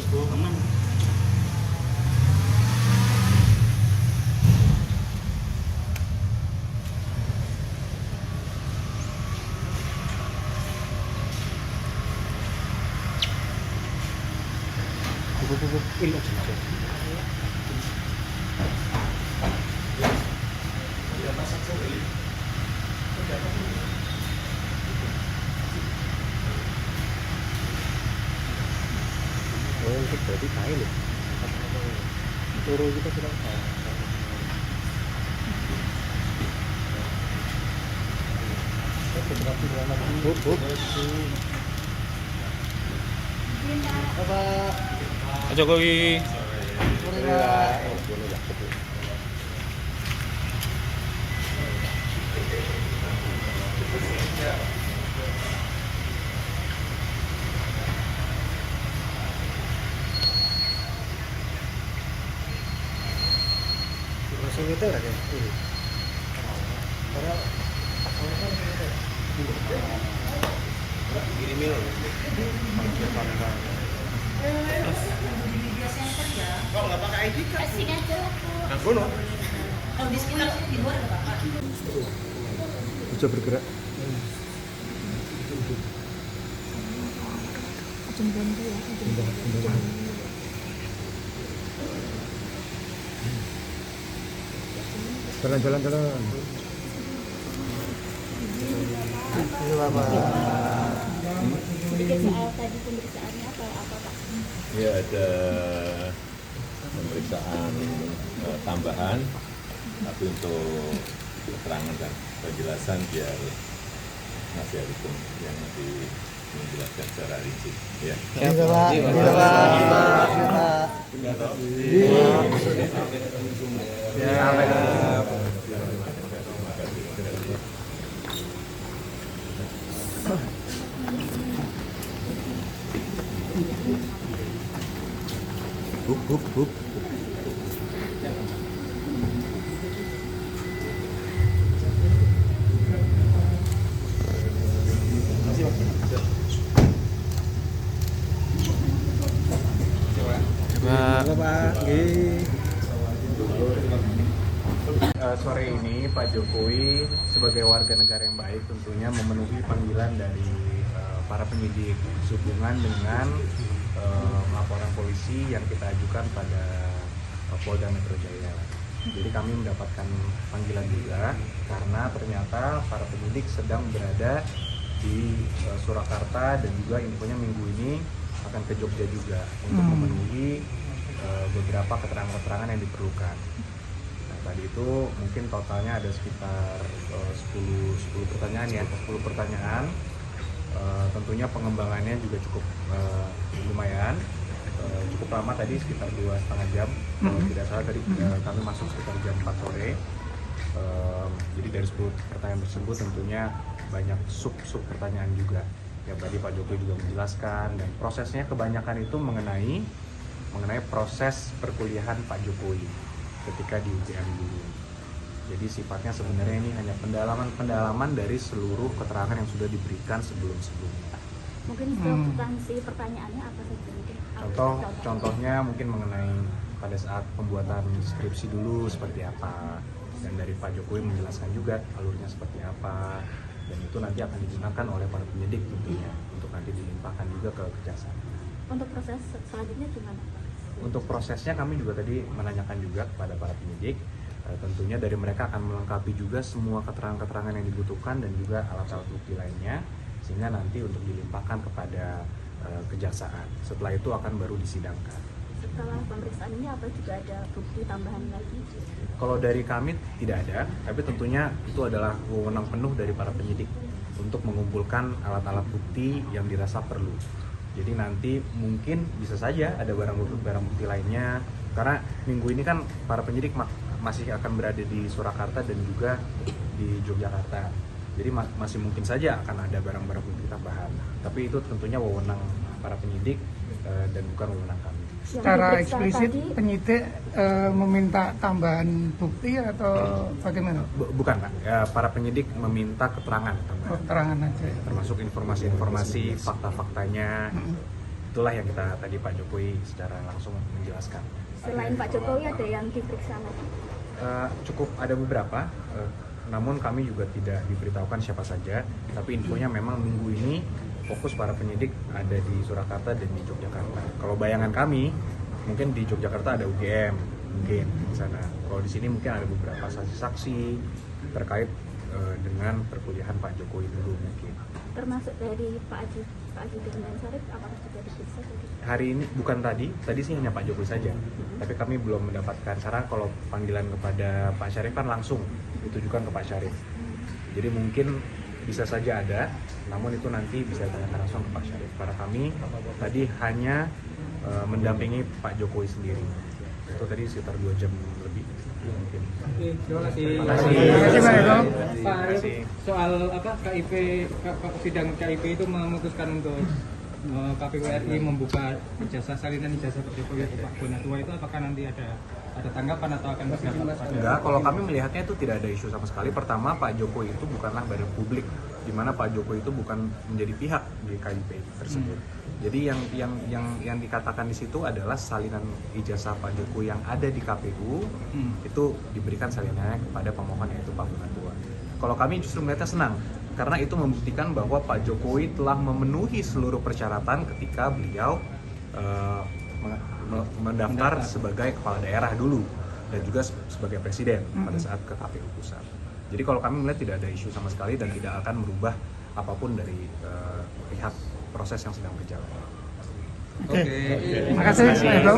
Aman. Ini aja. Oh, itu berarti kain ya? Turu kita sudah tahu. Pak Jokowi. Masih gitu kan ya? Karena gini mil. Kok nggak pakai ID kan? Kasih aja aku. Nah, kono. Kalau di sekitar di luar nggak apa-apa. Bisa bergerak. Jembatan dia. Jalan. Ini Bapak. Sedikit soal tadi pemeriksaannya apa Pak? Ya, ada pemeriksaan tambahan, tapi untuk keterangan dan penjelasan biar nasihat hukum yang nanti menjelaskan secara rinci. Ya. Hup. Sore ini Pak Jokowi sebagai warga negara yang baik tentunya memenuhi panggilan dari para penyidik sehubungan dengan laporan polisi yang kita ajukan pada Polda Metro Jaya. Jadi kami mendapatkan panggilan juga karena ternyata para penyidik sedang berada di Surakarta dan juga infonya minggu ini akan ke Jogja juga untuk memenuhi beberapa keterangan-keterangan yang diperlukan. Nah, tadi itu mungkin totalnya ada sekitar 10 pertanyaan ya, 10 pertanyaan. Tentunya pengembangannya juga cukup lumayan, cukup lama tadi sekitar 2,5 jam. Tidak salah tadi kami masuk sekitar jam 4 sore. Jadi dari 10 pertanyaan tersebut tentunya banyak sub pertanyaan juga. Ya tadi Pak Jokowi juga menjelaskan dan prosesnya kebanyakan itu mengenai proses perkuliahan Pak Jokowi ketika di UGM dulu. Jadi sifatnya sebenarnya ini hanya pendalaman dari seluruh keterangan yang sudah diberikan sebelumnya. Mungkin substansi pertanyaannya apa saja mungkin? Contohnya mungkin mengenai pada saat pembuatan skripsi dulu seperti apa, dan dari Pak Jokowi menjelaskan juga alurnya seperti apa, dan itu nanti akan digunakan oleh para penyidik tentunya untuk nanti dilimpahkan juga ke kejaksaan. Untuk proses selanjutnya gimana? Untuk prosesnya kami juga tadi menanyakan juga kepada para penyidik. Tentunya dari mereka akan melengkapi juga semua keterangan-keterangan yang dibutuhkan dan juga alat-alat bukti lainnya sehingga nanti untuk dilimpahkan kepada kejaksaan. Setelah itu akan baru disidangkan. Setelah pemeriksaan ini apa juga ada bukti tambahan lagi? Kalau dari kami tidak ada, tapi tentunya itu adalah wewenang penuh dari para penyidik untuk mengumpulkan alat-alat bukti yang dirasa perlu. Jadi nanti mungkin bisa saja ada barang bukti lainnya, karena minggu ini kan para penyidik masih akan berada di Surakarta dan juga di Yogyakarta. Jadi masih mungkin saja akan ada barang-barang bukti tambahan. Tapi itu tentunya wewenang para penyidik dan bukan wewenang kami. Secara eksplisit penyidik meminta tambahan bukti atau bagaimana? Bukan Pak, ya, para penyidik meminta keterangan tambahan. Keterangan aja. Termasuk informasi-informasi, fakta-faktanya. itulah yang kita tadi Pak Jokowi secara langsung menjelaskan. Selain Pak Jokowi ada yang diperiksa lagi? Cukup ada beberapa, namun kami juga tidak diberitahukan siapa saja, tapi infonya memang minggu ini fokus para penyidik ada di Surakarta dan di Yogyakarta. Kalau bayangan kami, mungkin di Yogyakarta ada UGM, mungkin di sana. Kalau di sini mungkin ada beberapa saksi-saksi terkait dengan perkuliahan Pak Jokowi dulu mungkin. Termasuk dari Pak Haji Firman Syarif, apakah sudah diperiksa tadi? Hari ini bukan tadi sih hanya Pak Jokowi saja. Tapi kami belum mendapatkan saran kalau panggilan kepada Pak Syarif kan langsung ditujukan ke Pak Syarif. Jadi mungkin bisa saja ada, namun itu nanti bisa ditanyakan langsung ke Pak Syarif. Karena kami tadi hanya mendampingi Pak Jokowi sendiri. Itu tadi sekitar 2 jam lebih mungkin. Oke, terima kasih. Terima kasih. Terima kasih, Pak Eko. Pak Arif, kasih. soal apa KIP sidang KIP itu memutuskan untuk KPU RI membuka salinan ijazah Pak Jokowi atau Pak Bonatua itu apakah nanti ada tanggapan atau akan berdampak pada? Enggak, kalau kami melihatnya itu tidak ada isu sama sekali. Pertama, Pak Jokowi itu bukanlah badan publik, di mana Pak Jokowi itu bukan menjadi pihak di KIP tersebut. Jadi yang dikatakan di situ adalah salinan ijazah Pak Jokowi yang ada di KPU itu diberikan salinannya kepada pemohon yaitu Pak Bonatua. Kalau kami justru melihatnya senang, karena itu membuktikan bahwa Pak Jokowi telah memenuhi seluruh persyaratan ketika beliau mendaftar sebagai kepala daerah dulu dan juga sebagai presiden pada saat ke KPU pusat. Jadi kalau kami melihat tidak ada isu sama sekali dan tidak akan merubah apapun dari pihak proses yang sedang berjalan. Oke. Terima kasih, Pak Eko.